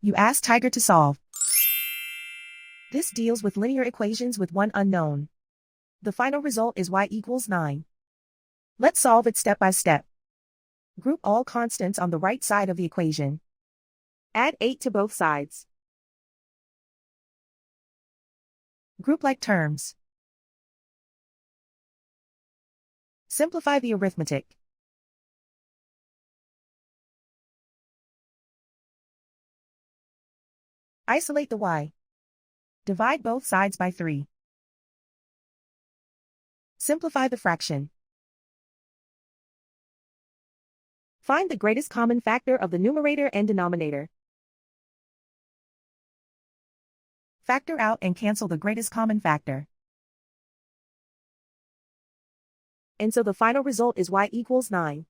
You ask Tiger to solve. This deals with linear equations with one unknown. The final result is y equals 9. Let's solve it step by step. Group all constants on the right side of the equation. Add 8 to both sides. Group like terms. Simplify the arithmetic. Isolate the y. Divide both sides by 3. Simplify the fraction. Find the greatest common factor of the numerator and denominator. Factor out and cancel the greatest common factor. And so the final result is y equals 9.